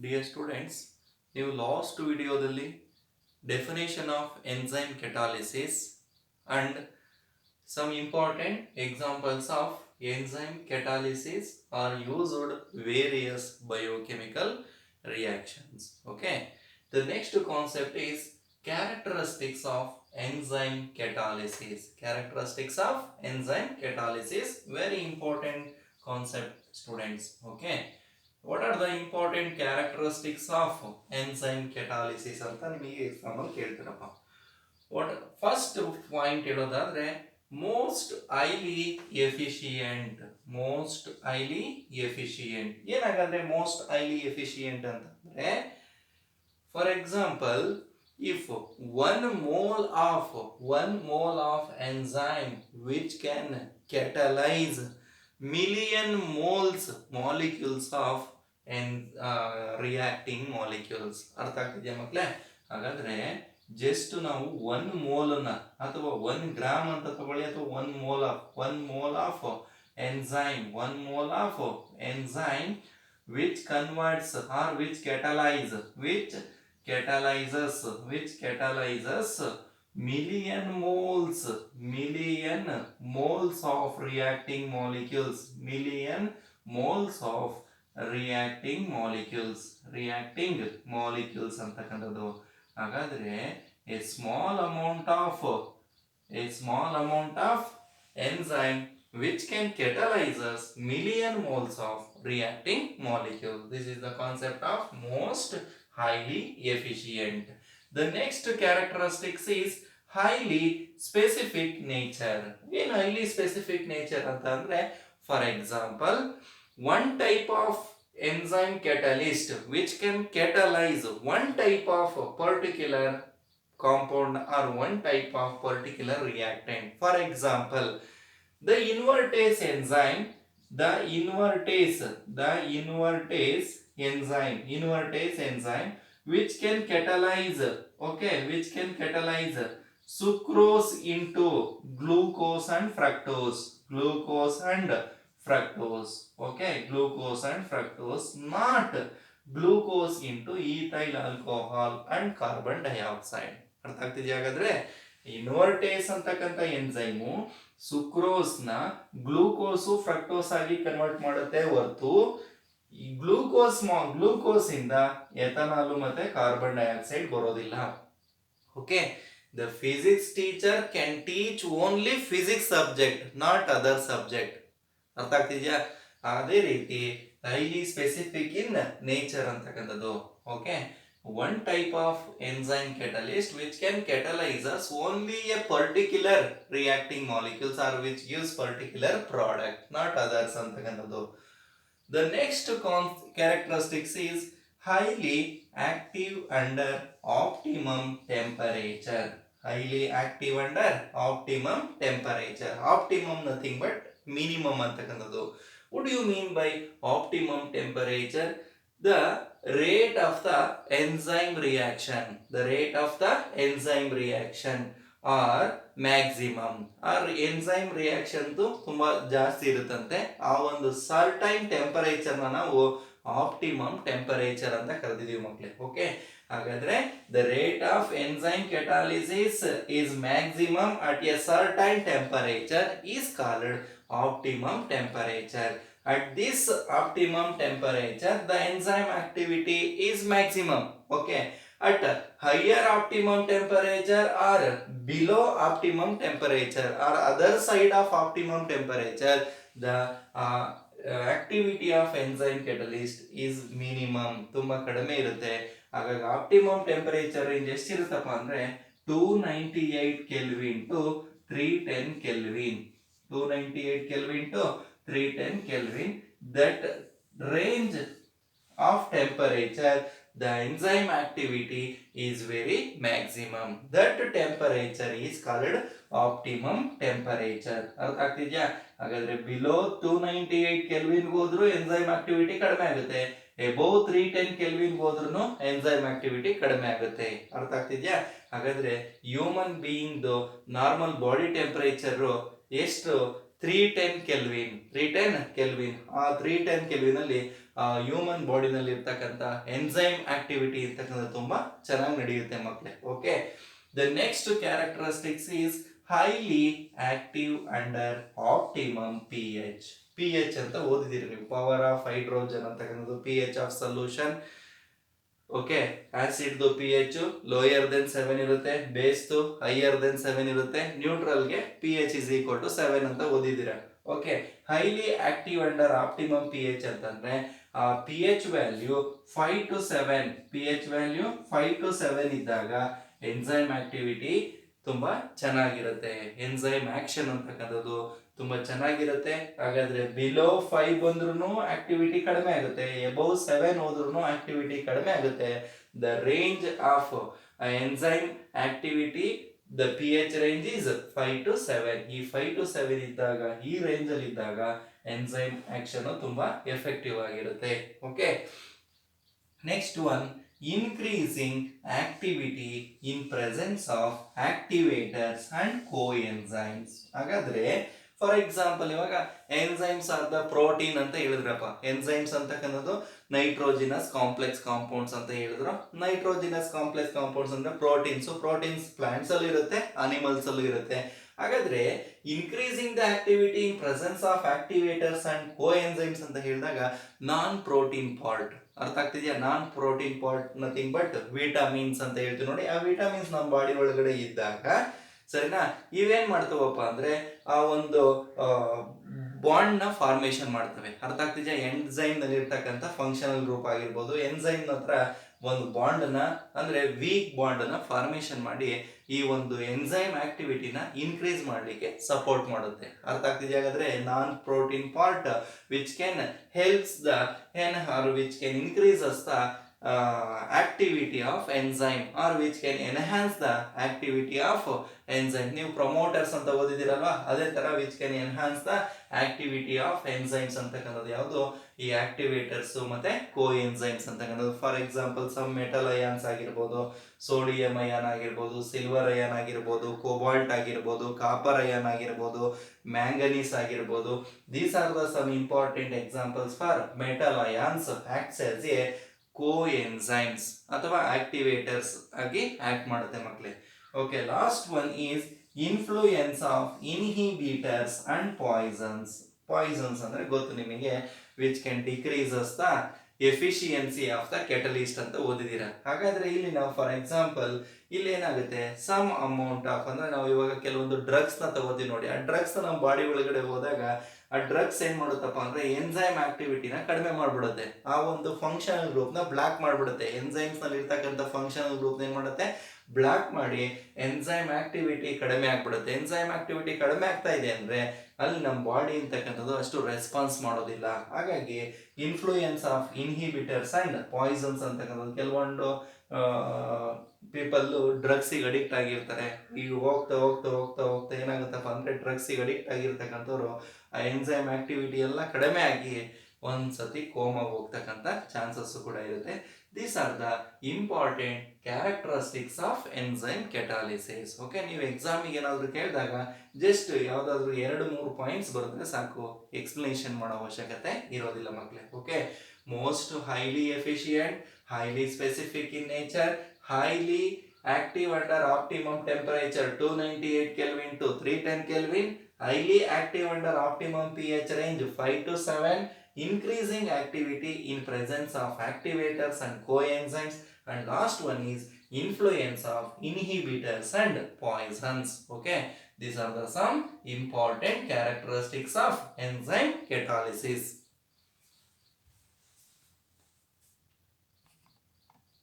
Dear students, ನೀವು last ವಿಡಿಯೋದಲ್ಲಿ definition of enzyme catalysis and some important examples of enzyme catalysis are used various biochemical reactions. Okay. The next concept is characteristics of enzyme catalysis. Characteristics of enzyme catalysis, very important concept, students. Okay. What are the important characteristics of enzyme catalysis ಅಂತ ನಿಮಗೆ exam ಅಲ್ಲಿ ಕೇಳ್ತಾರಪ್ಪ. What first point ಹೇಳೋದಾದ್ರೆ most highly efficient. Most highly efficient ಏನಾಗಂದ್ರೆ most highly efficient ಅಂತಂದ್ರೆ, for example, if one mole of enzyme which can catalyze million molecules of reacting molecules. ಅರ್ಥ ಆಗ್ತಿದ್ಯಾ ಮಕ್ಕಳೇ? ಹಾಗಾದ್ರೆ ಜಸ್ಟ್ ನಾವು 1 ಮೋಲ್ನ ಅಥವಾ 1 ಗ್ರಾಮ್ ಅಂತ ತಗೊಳ್ಳಿ, ಅಥವಾ 1 mole of enzyme which converts or which catalyzes million moles of reacting molecules ಅಂತಕ್ಕಂಥದ್ದು. ಹಾಗಾದ್ರೆ a small amount of enzyme which can catalyze million moles of reacting molecule. This is the concept of most highly efficient. The next characteristics is highly specific nature. In highly specific nature ಅಂತಂದ್ರೆ, for example, one type of enzyme catalyst which can catalyze one type of particular compound or one type of particular reactant. For example, the invertase enzyme which can catalyze sucrose into glucose and fructose. Not glucose into ethyl alcohol and carbon dioxide. ಅರ್ಥ ಆಗ್ತಿದೆಯಾ? ಹಾಗಾದ್ರೆ ಇನ್ವರ್ಟೇಸ್ ಅಂತಕ್ಕಂಥ ಎಂಜೈಮು sucrose ನ glucose fructose ಆಗಿ convert ಮಾಡುತ್ತೆ ಹೊರತು ಈ glucose ಇಂದ ಎಥನಾಲ್ ಮತ್ತೆ ಕಾರ್ಬನ್ ಡೈಆಕ್ಸೈಡ್ ಬರೋದಿಲ್ಲ. Okay. The physics teacher can teach only physics subject, not other subject. ಅರ್ಥ ಆಗ್ತಿದ್ಯಾ? ಅದೇ ರೀತಿ highly specific in nature ಅಂತಕ್ಕಂಥದ್ದು. Okay. One type of enzyme catalyst which can catalyze only a particular reacting molecules or which gives particular product, not others ಅಂತಕ್ಕಂಥದ್ದು. The next characteristics is highly active under optimum temperature. Optimum nothing but minimum ಅಂತಕ್ಕಂಥದ್ದು. What do you mean by optimum temperature? The rate of the enzyme reaction or maximum or enzyme reaction ತುಂಬಾ ಜಾಸ್ತಿ ಇರುತ್ತಂತೆ. ಆ ಒಂದು certain temperature ನಾವು optimum temperature ಅಂತ ಕರೆದಿದ್ದೀವಿ ಮಕ್ಕಳೇ. Okay. ಹಾಗಾದ್ರೆ the rate of enzyme catalysis is maximum at a certain temperature is called optimum temperature. At this optimum temperature the enzyme activity is maximum. Okay. At higher optimum temperature or below optimum temperature or other side of optimum temperature, the activity of enzyme catalyst is minimum. ತುಂಬಾ ಕಡಿಮೆ ಇರುತ್ತೆ. ಹಾಗಾಗಿ optimum temperature range ಎಷ್ಟಿರುತ್ತಪ್ಪ ಅಂದ್ರೆ 298 kelvin to 310 kelvin. 298 kelvin to 310 Kelvin. That range of temperature the enzyme activity is very maximum. That temperature is called optimum temperature. ಅರ್ಥ ಆಗ್ತಿದ್ಯಾ? ಹಾಗಾದ್ರೆ below 298 kelvin ಹೋದ್ರೂ ಎಂಜೈಮ್ ಆಕ್ಟಿವಿಟಿ ಕಡಿಮೆ ಆಗುತ್ತೆ. ಎಬೋವ್ 310 ಕೆಲ್ವಿನ್ ಹೋದ್ರೂ enzyme activity ಕಡಿಮೆ ಆಗುತ್ತೆ. ಅರ್ಥ ಆಗ್ತಿದ್ಯಾ? ಹಾಗಾದ್ರೆ human being normal body temperature ಎಷ್ಟು 310 ಕೆಲ್ವಿನ್ ಆ 310 ಕೆಲ್ವಿನ್ ಅಲ್ಲಿ ಹ್ಯೂಮನ್ ಬಾಡಿನಲ್ಲಿ ಇರ್ತಕ್ಕಂಥ ಎನ್ಸೈಮ್ ಆಕ್ಟಿವಿಟಿ ಇರ್ತಕ್ಕಂಥ ತುಂಬಾ ಚೆನ್ನಾಗಿ ನಡೆಯುತ್ತೆ ಮಕ್ಕಳೇ. Okay, the next characteristics is highly active under optimum pH. pH ಅಂತ ಓದಿದಿರಿ ನೀವು, ಪವರ್ ಆಫ್ ಹೈಡ್ರೋಜನ್ ಅಂತಕ್ಕಂಥದ್ದು, pH of solution. Okay, acid P H lower than 7 ಇರುತ್ತೆ, ಬೇಸ್ ಹೈಯರ್ ದೆನ್ 7 ಇರುತ್ತೆ, ನ್ಯೂಟ್ರಲ್ಗೆ P H is equal to 7 ಅಂತ ಓದಿದ್ದೀರಾ. Okay, highly active under optimum P H ಅಂತಂದ್ರೆ P H value 5 to 7, P H value 5 to 7 ಇದ್ದಾಗ enzyme activity ತುಂಬಾ ಚೆನ್ನಾಗಿರುತ್ತೆ, enzyme action ಅಂತಕ್ಕಂಥದ್ದು ತುಂಬಾ ಚೆನ್ನಾಗಿರುತ್ತೆ. ಹಾಗಾದ್ರೆ ಬಿಲೋ 5 ಬಂದ್ರೂ ಆಕ್ಟಿವಿಟಿ ಕಡಿಮೆ ಆಗುತ್ತೆ, ಎಬೌವ್ 7 ಹೋದ್ರೂ ಆಕ್ಟಿವಿಟಿ ಕಡಿಮೆ ಆಗುತ್ತೆ. The range of enzyme activity, the P H range is 5 to 7. ಈ 5 to 7 ಇದ್ದಾಗ, ಈ ರೇಂಜ್ ಅಲ್ಲಿ ಇದ್ದಾಗ ಎನ್ಸೈಮ್ ಆಕ್ಷನ್ ತುಂಬಾ ಎಫೆಕ್ಟಿವ್ ಆಗಿರುತ್ತೆ. Okay, next one, increasing activity in presence of activators and coenzymes. ಹಾಗಾದ್ರೆ ಫಾರ್ ಎಕ್ಸಾಂಪಲ್ ಇವಾಗ ಎನ್ಸೈಮ್ಸ್ ಆರ್ ದ ಪ್ರೋಟೀನ್ ಅಂತ ಹೇಳಿದ್ರಪ್ಪ. ಎನ್ಸೈಮ್ಸ್ ಅಂತಕ್ಕನ್ನೋದು ನೈಟ್ರೋಜಿನಸ್ ಕಾಂಪ್ಲೆಕ್ಸ್ ಕಾಂಪೌಂಡ್ಸ್ ಅಂತ ಹೇಳಿದ್ರು. ನೈಟ್ರೋಜಿನಸ್ ಕಾಂಪ್ಲೆಕ್ಸ್ ಕಾಂಪೌಂಡ್ಸ್ ಅಂದ್ರೆ ಪ್ರೋಟೀನ್ಸ್ ಪ್ಲಾಂಟ್ಸ್ ಅಲ್ಲಿ ಇರುತ್ತೆ, ಅನಿಮಲ್ಸ್ ಅಲ್ಲೂ ಇರುತ್ತೆ. ಹಾಗಾದ್ರೆ increasing the activity in presence of activators and coenzymes ಅಂತ ಹೇಳಿದಾಗ ನಾನ್ ಪ್ರೋಟೀನ್ ಪಾರ್ಟ್, ಅರ್ಥ ಆಗ್ತಿದ್ಯಾ? Non protein part nothing but vitamins ಅಂತ ಹೇಳ್ತೀವಿ ನೋಡಿ. ಆ ವಿಟಮಿನ್ಸ್ ನಮ್ಮ ಬಾಡಿ ಒಳಗಡೆ ಇದ್ದಾಗ, ಸರಿನಾ, ಇವೇನ್ ಮಾಡ್ತವಪ್ಪ ಅಂದ್ರೆ ಆ ಒಂದು ಬಾಂಡ್ ನ ಫಾರ್ಮೇಶನ್ ಮಾಡ್ತವೆ. ಅರ್ಥ ಆಗ್ತಿದ್ಯಾ? ಎನ್ಸೈಮ್ ನಲ್ಲಿ ಇರ್ತಕ್ಕಂಥ ಫಂಕ್ಷನಲ್ ಗ್ರೂಪ್ ಆಗಿರ್ಬೋದು, ಎನ್ಸೈಮ್ ಹತ್ರ ಒಂದು ಬಾಂಡ್ ನ ಅಂದ್ರೆ ವೀಕ್ ಬಾಂಡ್ ನ ಫಾರ್ಮೇಶನ್ ಮಾಡಿ ಈ ಒಂದು ಎನ್ಸೈಮ್ ಆಕ್ಟಿವಿಟಿನ ಇನ್ಕ್ರೀಸ್ ಮಾಡಲಿಕ್ಕೆ ಸಪೋರ್ಟ್ ಮಾಡುತ್ತೆ. ಅರ್ಥ ಆಗ್ತಿದೆಯಾ? ಹಾಗಾದ್ರೆ non protein part which can helps the which can increases the activity of enzyme or which can enhance the activity of enzyme. ನೀವು ಪ್ರಮೋಟರ್ಸ್ ಅಂತ ಓದಿದಿರಲ್ವಾ, ಅದೇ ತರ which can enhance the activity of enzymes ಅಂತಕ್ಕಂಥದ್ದು ಯಾವುದು? ಈ ಆಕ್ಟಿವೇಟರ್ಸ್ ಮತ್ತೆ coenzymes ಅಂತಕ್ಕಂಥದ್ದು. For example some metal ions ಆಗಿರ್ಬೋದು, ಸೋಡಿಯಂ ಅಯಾನ್ ಆಗಿರ್ಬೋದು, ಸಿಲ್ವರ್ ಅಯಾನ್ ಆಗಿರ್ಬೋದು, ಕೋಬಾಲ್ಟ್ ಆಗಿರ್ಬೋದು, ಕಾಪರ್ ಅಯಾನ್ ಆಗಿರ್ಬೋದು, ಮ್ಯಾಂಗನೀಸ್ ಆಗಿರ್ಬೋದು. These are the some important examples for metal ions acts as a coenzymes ಅಥವಾ ಆಕ್ಟಿವೇಟರ್ಸ್ ಆಗಿ ಆಕ್ಟ್ ಮಾಡುತ್ತೆ ಮಕ್ಕಳೇ. Okay, last one is influence of inhibitors and poisons. Poisons ಅಂದ್ರೆ ಗೊತ್ತು ನಿಮಗೆ, which can decreases the efficiency of the catalyst ಅಂತ ಓದಿದ್ದೀರಾ. ಹಾಗಾದ್ರೆ ಇಲ್ಲಿ ನಾವು ಫಾರ್ ಎಕ್ಸಾಂಪಲ್ ಇಲ್ಲಿ ಏನಾಗುತ್ತೆ, ಸಮ್ ಅಮೌಂಟ್ ಆಫ್ ಅಂದ್ರೆ ನಾವು ಇವಾಗ ಕೆಲವೊಂದು ಡ್ರಗ್ಸ್ ನ ತಗೋತೀವಿ ನೋಡಿ. ಆ ಡ್ರಗ್ಸ್ ನಮ್ಮ ಬಾಡಿ ಒಳಗಡೆ ಹೋದಾಗ ಆ ಡ್ರಗ್ಸ್ ಏನ್ ಮಾಡುತ್ತಪ್ಪ ಅಂದ್ರೆ ಎನ್ಸೈಮ್ ಆಕ್ಟಿವಿಟಿನ ಕಡಿಮೆ ಮಾಡ್ಬಿಡುತ್ತೆ, ಆ ಒಂದು ಫಂಕ್ಷನಲ್ ಗ್ರೂಪ್ ನ ಬ್ಲಾಕ್ ಮಾಡ್ಬಿಡುತ್ತೆ. ಎನ್ಸೈಮ್ಸ್ ನಲ್ಲಿ ಇರ್ತಕ್ಕಂಥ ಫಂಕ್ಷನಲ್ ಗ್ರೂಪ್ ಏನ್ ಮಾಡುತ್ತೆ, ಬ್ಲಾಕ್ ಮಾಡಿ ಎನ್ಸೈಮ್ ಆಕ್ಟಿವಿಟಿ ಕಡಿಮೆ ಆಗ್ಬಿಡುತ್ತೆ. ಎನ್ಸೈಮ್ ಆಕ್ಟಿವಿಟಿ ಕಡಿಮೆ ಆಗ್ತಾ ಇದೆ ಅಂದ್ರೆ ಅಲ್ಲಿ ನಮ್ಮ ಬಾಡಿ ಅಂತಕ್ಕಂಥದ್ದು ಅಷ್ಟು ರೆಸ್ಪಾನ್ಸ್ ಮಾಡೋದಿಲ್ಲ. ಹಾಗಾಗಿ influence of inhibitors and Poisson's ಅಂತಕ್ಕಂಥದ್ದು, ಕೆಲವೊಂದು ಪೀಪಲ್ ಡ್ರಗ್ಸಿಗೆ ಅಡಿಕ್ಟ್ ಆಗಿರ್ತಾರೆ. ಈಗ ಹೋಗ್ತಾ ಹೋಗ್ತಾ ಹೋಗ್ತಾ ಹೋಗ್ತಾ ಏನಾಗುತ್ತಪ್ಪ ಅಂದ್ರೆ ಡ್ರಗ್ಸಿಗೆ ಅಡಿಕ್ಟ್ ಆಗಿರ್ತಕ್ಕಂಥವ್ರು ಆ ಎನ್ಸೈಮ್ ಆಕ್ಟಿವಿಟಿ ಎಲ್ಲ ಕಡಿಮೆ ಆಗಿ ಒಂದ್ಸತಿ ಕೋಮಾಗ ಹೋಗ್ತಕ್ಕಂಥ ಚಾನ್ಸಸ್ ಕೂಡ ಇರುತ್ತೆ. These are the important characteristics of enzyme catalysis. Okay, ನೀವು ಎಕ್ಸಾಮಿಗೆ ಏನಾದರೂ ಕೇಳಿದಾಗ ಜಸ್ಟ್ ಯಾವುದಾದ್ರೂ 2-3 ಪಾಯಿಂಟ್ಸ್ ಬರುತ್ತೆ ಸಾಕು, ಎಕ್ಸ್ಪ್ಲನೇಷನ್ ಮಾಡೋ ಅವಶ್ಯಕತೆ ಇರೋದಿಲ್ಲ ಮಕ್ಕಳೇ. Okay, most highly efficient, highly specific in nature, highly active under optimum temperature 298 Kelvin to 310 Kelvin, highly active under optimum pH range 5 to 7, increasing activity in presence of activators and coenzymes, and last one is influence of inhibitors and poisons. Okay, these are the some important characteristics of enzyme catalysis.